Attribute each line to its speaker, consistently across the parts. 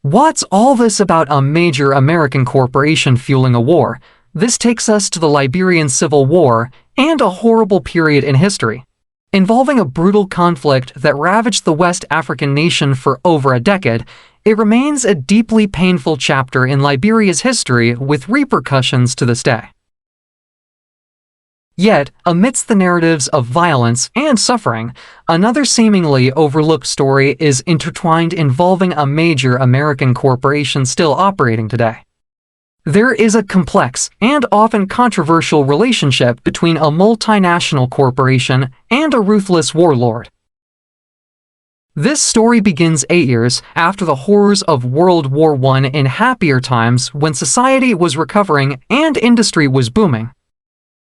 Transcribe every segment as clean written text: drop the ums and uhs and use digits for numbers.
Speaker 1: What's all this about a major American corporation fueling a war? This takes us to the Liberian Civil War and a horrible period in history, involving a brutal conflict that ravaged the West African nation for over a decade. It remains a deeply painful chapter in Liberia's history with repercussions to this day. Yet, amidst the narratives of violence and suffering, another seemingly overlooked story is intertwined involving a major American corporation still operating today. There is a complex and often controversial relationship between a multinational corporation and a ruthless warlord. This story begins 8 years after the horrors of World War I in happier times when society was recovering and industry was booming.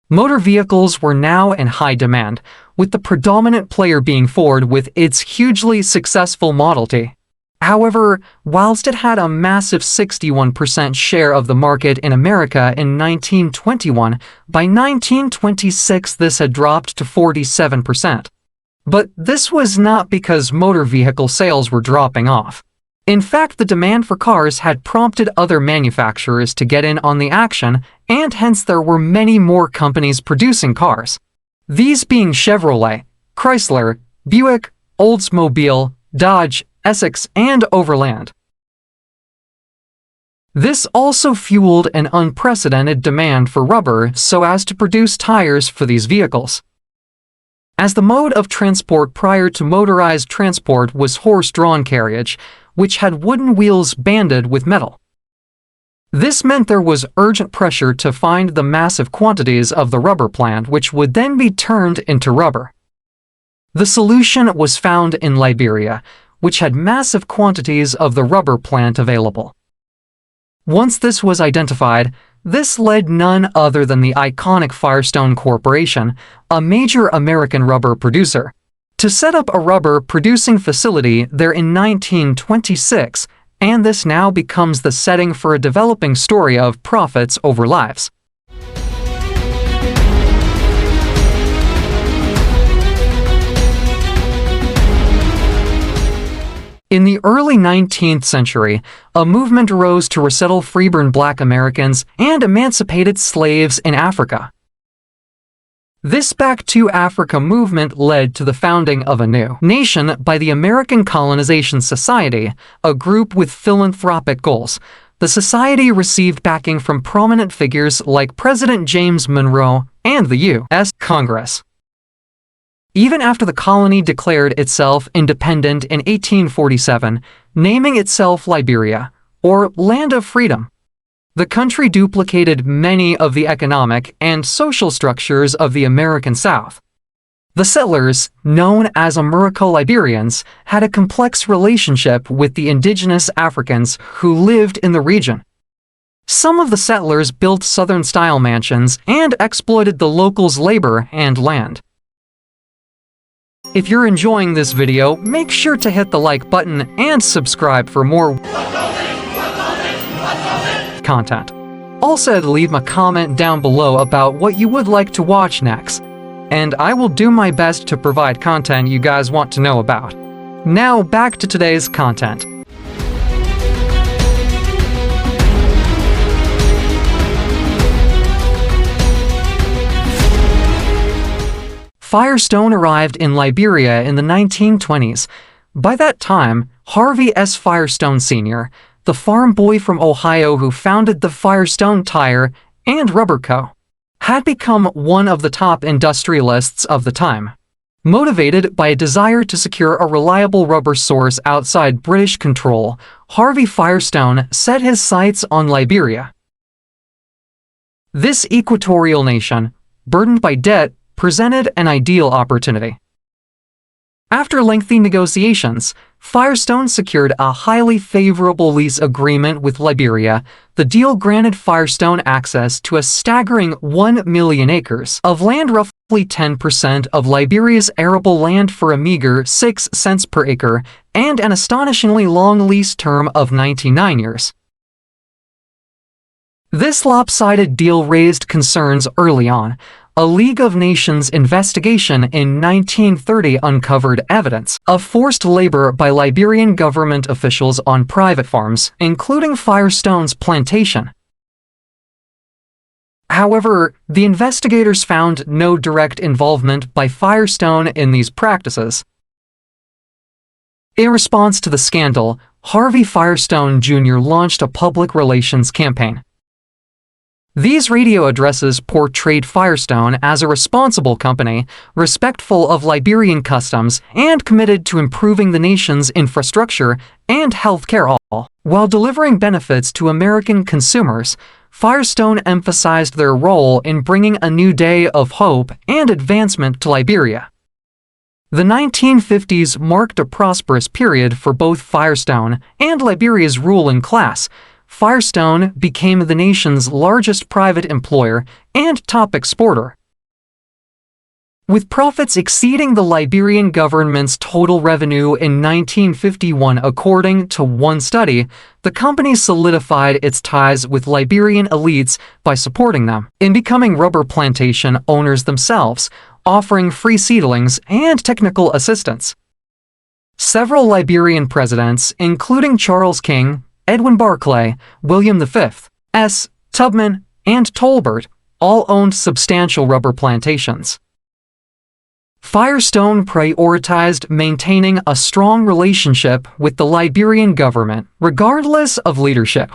Speaker 1: Motor vehicles were now in high demand, with the predominant player being Ford with its hugely successful Model T. However, whilst it had a massive 61% share of the market in America in 1921, by 1926 this had dropped to 47%. But this was not because motor vehicle sales were dropping off. In fact, the demand for cars had prompted other manufacturers to get in on the action, and hence there were many more companies producing cars. These being Chevrolet, Chrysler, Buick, Oldsmobile, Dodge, Essex, and Overland. This also fueled an unprecedented demand for rubber so as to produce tires for these vehicles. As the mode of transport prior to motorized transport was horse-drawn carriage, which had wooden wheels banded with metal. This meant there was urgent pressure to find the massive quantities of the rubber plant which would then be turned into rubber. The solution was found in Liberia, which had massive quantities of the rubber plant available. Once this was identified, this led none other than the iconic Firestone Corporation, a major American rubber producer, to set up a rubber producing facility there in 1926, and this now becomes the setting for a developing story of profits over lives. In the early 19th century, a movement arose to resettle freeborn Black Americans and emancipated slaves in Africa. This Back to Africa movement led to the founding of a new nation by the American Colonization Society, a group with philanthropic goals. The society received backing from prominent figures like President James Monroe and the U.S. Congress. Even after the colony declared itself independent in 1847, naming itself Liberia, or Land of Freedom, the country duplicated many of the economic and social structures of the American South. The settlers, known as Amurico-Liberians, had a complex relationship with the indigenous Africans who lived in the region. Some of the settlers built Southern-style mansions and exploited the locals' labor and land. If you're enjoying this video, make sure to hit the like button and subscribe for more content. Also, leave a comment down below about what you would like to watch next, and I will do my best to provide content you guys want to know about. Now back to today's content. Firestone arrived in Liberia in the 1920s. By that time, Harvey S. Firestone Sr., the farm boy from Ohio who founded the Firestone Tire and Rubber Co., had become one of the top industrialists of the time. Motivated by a desire to secure a reliable rubber source outside British control, Harvey Firestone set his sights on Liberia. This equatorial nation, burdened by debt, presented an ideal opportunity. After lengthy negotiations, Firestone secured a highly favorable lease agreement with Liberia. The deal granted Firestone access to a staggering 1 million acres of land, roughly 10% of Liberia's arable land, for a meager 6 cents per acre, and an astonishingly long lease term of 99 years. This lopsided deal raised concerns early on. A League of Nations investigation in 1930 uncovered evidence of forced labor by Liberian government officials on private farms, including Firestone's plantation. However, the investigators found no direct involvement by Firestone in these practices. In response to the scandal, Harvey Firestone Jr. launched a public relations campaign. These radio addresses portrayed Firestone as a responsible company, respectful of Liberian customs, and committed to improving the nation's infrastructure and healthcare, all while delivering benefits to American consumers. Firestone emphasized their role in bringing a new day of hope and advancement to Liberia. The 1950s marked a prosperous period for both Firestone and Liberia's ruling class. Firestone became the nation's largest private employer and top exporter, with profits exceeding the Liberian government's total revenue in 1951. According to one study, the company solidified its ties with Liberian elites by supporting them in becoming rubber plantation owners themselves, offering free seedlings and technical assistance. Several Liberian presidents, including Charles King, Edwin Barclay, William V, S. Tubman, and Tolbert, all owned substantial rubber plantations. Firestone prioritized maintaining a strong relationship with the Liberian government, regardless of leadership.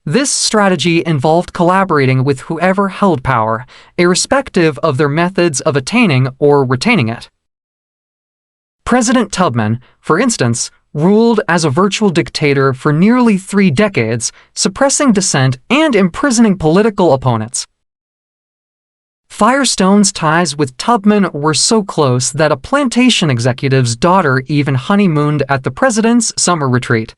Speaker 1: This strategy involved collaborating with whoever held power, irrespective of their methods of attaining or retaining it. President Tubman, for instance, ruled as a virtual dictator for nearly 3 decades, suppressing dissent and imprisoning political opponents. Firestone's ties with Tubman were so close that a plantation executive's daughter even honeymooned at the president's summer retreat.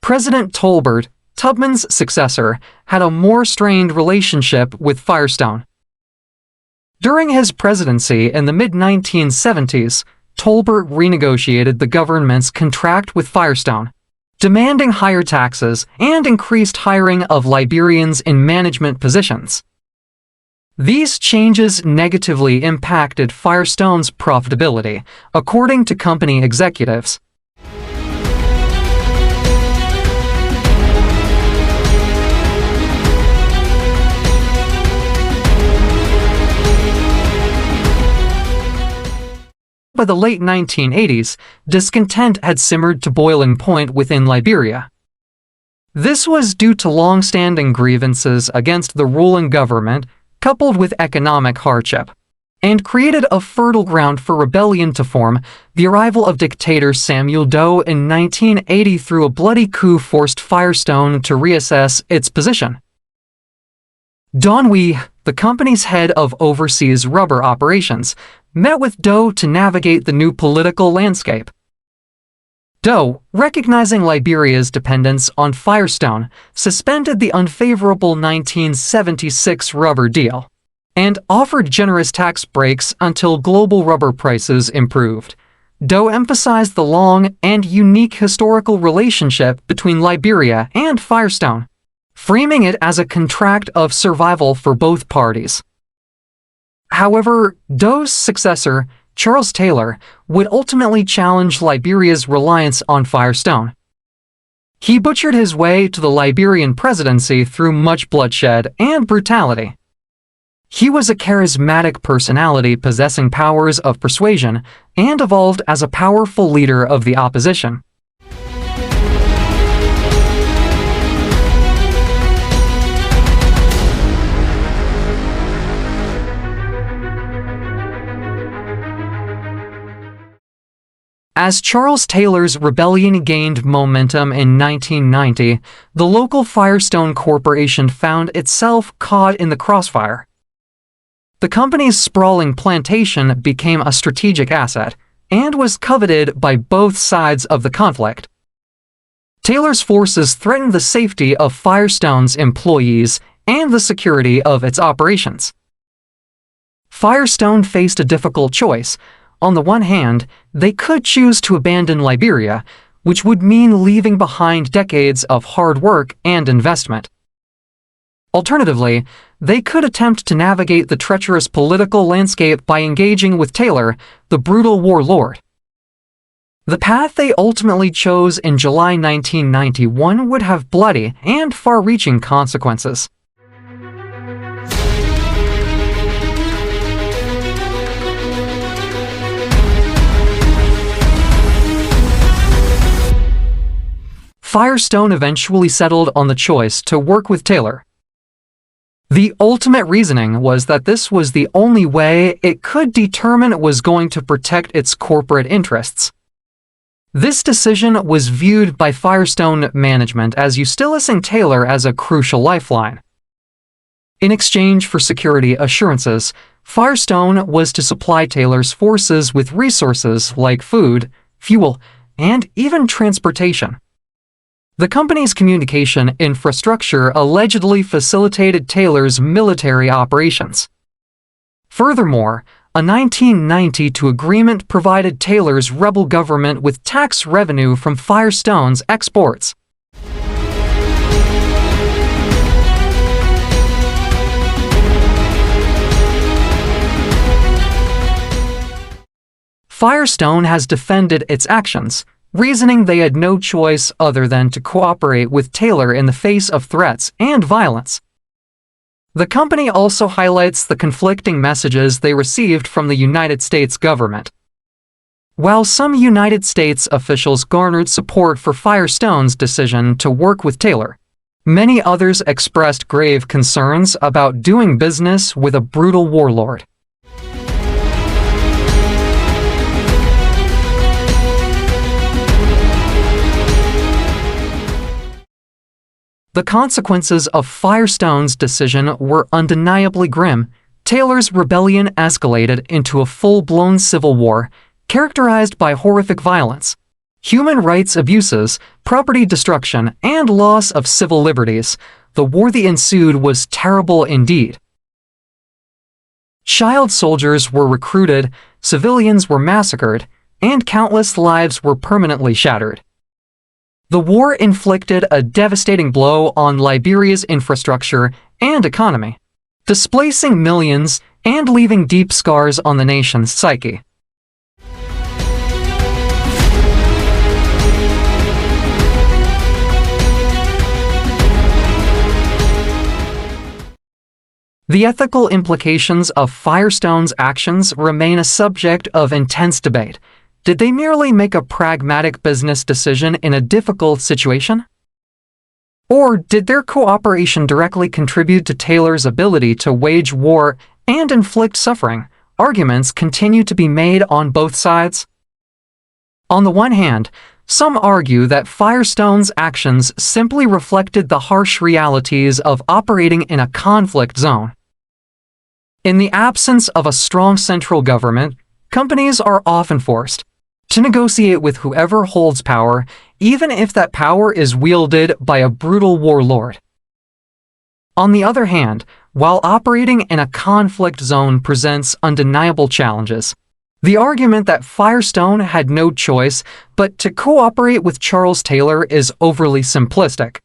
Speaker 1: President Tolbert, Tubman's successor, had a more strained relationship with Firestone. During his presidency in the mid-1970s, Tolbert renegotiated the government's contract with Firestone, demanding higher taxes and increased hiring of Liberians in management positions. These changes negatively impacted Firestone's profitability, according to company executives. By the late 1980s, discontent had simmered to boiling point within Liberia. This was due to long-standing grievances against the ruling government, coupled with economic hardship, and created a fertile ground for rebellion to form. The arrival of dictator Samuel Doe in 1980 through a bloody coup forced Firestone to reassess its position. Don Wee, the company's head of overseas rubber operations, met with Doe to navigate the new political landscape. Doe, recognizing Liberia's dependence on Firestone, suspended the unfavorable 1976 rubber deal and offered generous tax breaks until global rubber prices improved. Doe emphasized the long and unique historical relationship between Liberia and Firestone, framing it as a contract of survival for both parties. However, Doe's successor, Charles Taylor, would ultimately challenge Liberia's reliance on Firestone. He butchered his way to the Liberian presidency through much bloodshed and brutality. He was a charismatic personality possessing powers of persuasion and evolved as a powerful leader of the opposition. As Charles Taylor's rebellion gained momentum in 1990, the local Firestone Corporation found itself caught in the crossfire. The company's sprawling plantation became a strategic asset and was coveted by both sides of the conflict. Taylor's forces threatened the safety of Firestone's employees and the security of its operations. Firestone faced a difficult choice. On the one hand, they could choose to abandon Liberia, which would mean leaving behind decades of hard work and investment. Alternatively, they could attempt to navigate the treacherous political landscape by engaging with Taylor, the brutal warlord. The path they ultimately chose in July 1991 would have bloody and far-reaching consequences. Firestone eventually settled on the choice to work with Taylor. The ultimate reasoning was that this was the only way it could determine it was going to protect its corporate interests. This decision was viewed by Firestone management as utilizing Taylor as a crucial lifeline. In exchange for security assurances, Firestone was to supply Taylor's forces with resources like food, fuel, and even transportation. The company's communication infrastructure allegedly facilitated Taylor's military operations. Furthermore, a 1992 agreement provided Taylor's rebel government with tax revenue from Firestone's exports. Firestone has defended its actions, reasoning they had no choice other than to cooperate with Taylor in the face of threats and violence. The company also highlights the conflicting messages they received from the United States government. While some United States officials garnered support for Firestone's decision to work with Taylor, many others expressed grave concerns about doing business with a brutal warlord. The consequences of Firestone's decision were undeniably grim. Taylor's rebellion escalated into a full-blown civil war, characterized by horrific violence, human rights abuses, property destruction, and loss of civil liberties. The war that ensued was terrible indeed. Child soldiers were recruited, civilians were massacred, and countless lives were permanently shattered. The war inflicted a devastating blow on Liberia's infrastructure and economy, displacing millions and leaving deep scars on the nation's psyche. The ethical implications of Firestone's actions remain a subject of intense debate. Did they merely make a pragmatic business decision in a difficult situation? Or did their cooperation directly contribute to Taylor's ability to wage war and inflict suffering? Arguments continue to be made on both sides. On the one hand, some argue that Firestone's actions simply reflected the harsh realities of operating in a conflict zone. In the absence of a strong central government, companies are often forced to negotiate with whoever holds power, even if that power is wielded by a brutal warlord. On the other hand, while operating in a conflict zone presents undeniable challenges, the argument that Firestone had no choice but to cooperate with Charles Taylor is overly simplistic.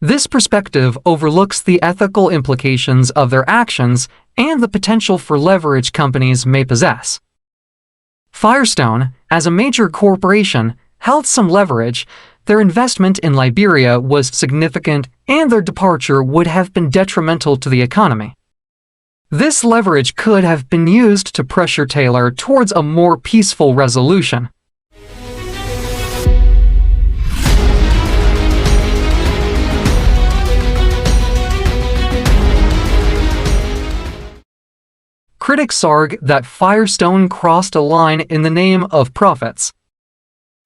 Speaker 1: This perspective overlooks the ethical implications of their actions and the potential for leverage companies may possess. Firestone, as a major corporation, held some leverage. Their investment in Liberia was significant, and their departure would have been detrimental to the economy. This leverage could have been used to pressure Taylor towards a more peaceful resolution. Critics argue that Firestone crossed a line in the name of profits.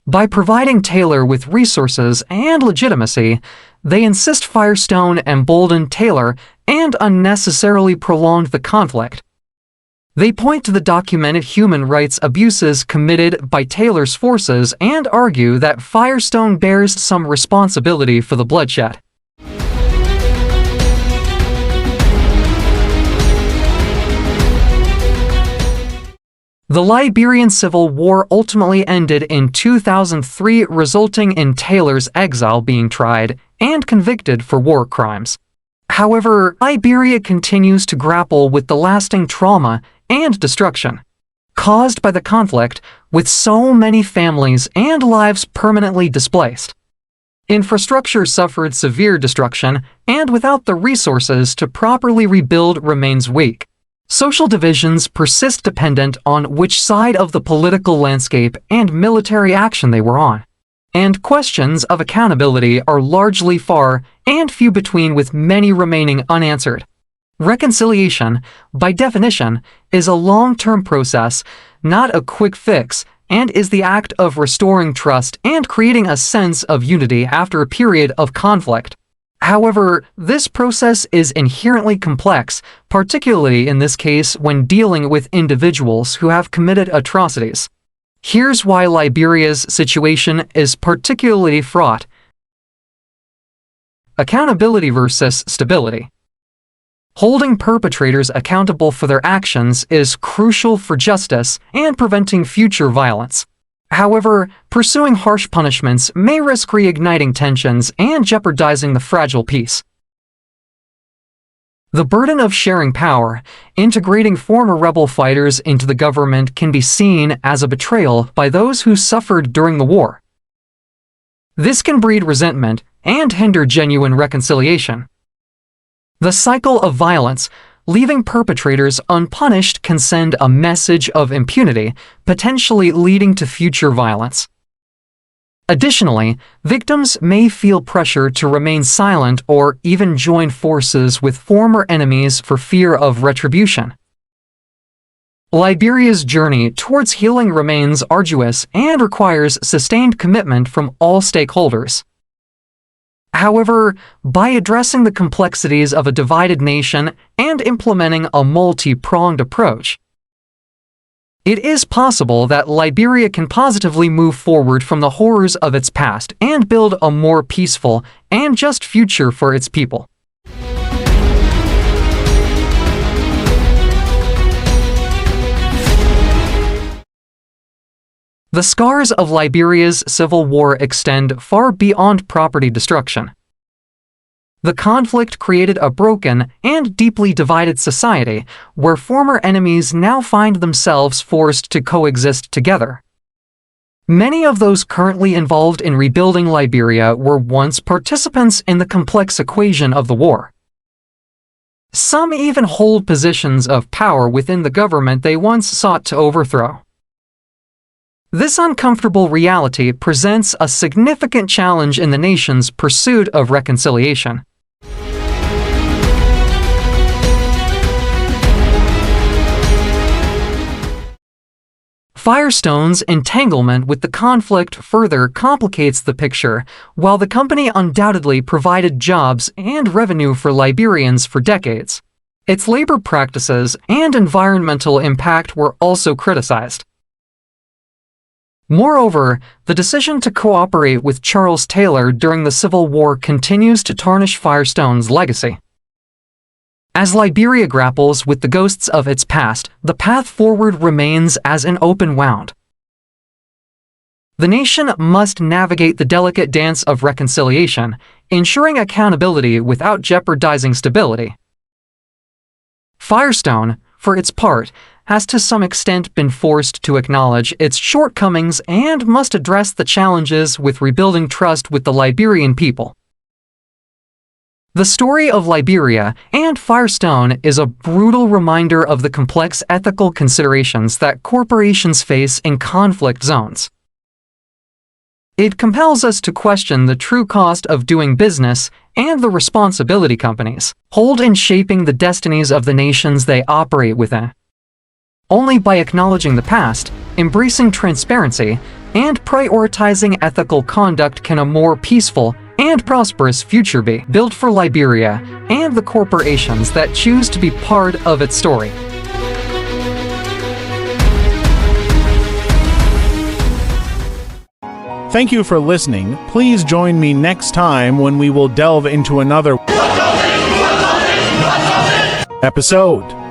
Speaker 1: By providing Taylor with resources and legitimacy, they insist Firestone emboldened Taylor and unnecessarily prolonged the conflict. They point to the documented human rights abuses committed by Taylor's forces and argue that Firestone bears some responsibility for the bloodshed. The Liberian Civil War ultimately ended in 2003, resulting in Taylor's exile, being tried and convicted for war crimes. However, Liberia continues to grapple with the lasting trauma and destruction caused by the conflict, with so many families and lives permanently displaced. Infrastructure suffered severe destruction, and without the resources to properly rebuild remains weak. Social divisions persist dependent on which side of the political landscape and military action they were on. And questions of accountability are largely far and few between, with many remaining unanswered. Reconciliation, by definition, is a long-term process, not a quick fix, and is the act of restoring trust and creating a sense of unity after a period of conflict. However, this process is inherently complex, particularly in this case when dealing with individuals who have committed atrocities. Here's why Liberia's situation is particularly fraught. Accountability versus stability. Holding perpetrators accountable for their actions is crucial for justice and preventing future violence. However, pursuing harsh punishments may risk reigniting tensions and jeopardizing the fragile peace. The burden of sharing power, integrating former rebel fighters into the government, can be seen as a betrayal by those who suffered during the war. This can breed resentment and hinder genuine reconciliation. The cycle of violence, leaving perpetrators unpunished, can send a message of impunity, potentially leading to future violence. Additionally, victims may feel pressure to remain silent or even join forces with former enemies for fear of retribution. Liberia's journey towards healing remains arduous and requires sustained commitment from all stakeholders. However, by addressing the complexities of a divided nation and implementing a multi-pronged approach, it is possible that Liberia can positively move forward from the horrors of its past and build a more peaceful and just future for its people. The scars of Liberia's civil war extend far beyond property destruction. The conflict created a broken and deeply divided society where former enemies now find themselves forced to coexist together. Many of those currently involved in rebuilding Liberia were once participants in the complex equation of the war. Some even hold positions of power within the government they once sought to overthrow. This uncomfortable reality presents a significant challenge in the nation's pursuit of reconciliation. Firestone's entanglement with the conflict further complicates the picture. While the company undoubtedly provided jobs and revenue for Liberians for decades, its labor practices and environmental impact were also criticized. Moreover, the decision to cooperate with Charles Taylor during the Civil War continues to tarnish Firestone's legacy. As Liberia grapples with the ghosts of its past, the path forward remains as an open wound. The nation must navigate the delicate dance of reconciliation, ensuring accountability without jeopardizing stability. Firestone, for its part, has to some extent been forced to acknowledge its shortcomings and must address the challenges with rebuilding trust with the Liberian people. The story of Liberia and Firestone is a brutal reminder of the complex ethical considerations that corporations face in conflict zones. It compels us to question the true cost of doing business and the responsibility companies hold in shaping the destinies of the nations they operate within. Only by acknowledging the past, embracing transparency, and prioritizing ethical conduct can a more peaceful and prosperous future be built for Liberia and the corporations that choose to be part of its story.
Speaker 2: Thank you for listening. Please join me next time when we will delve into another episode.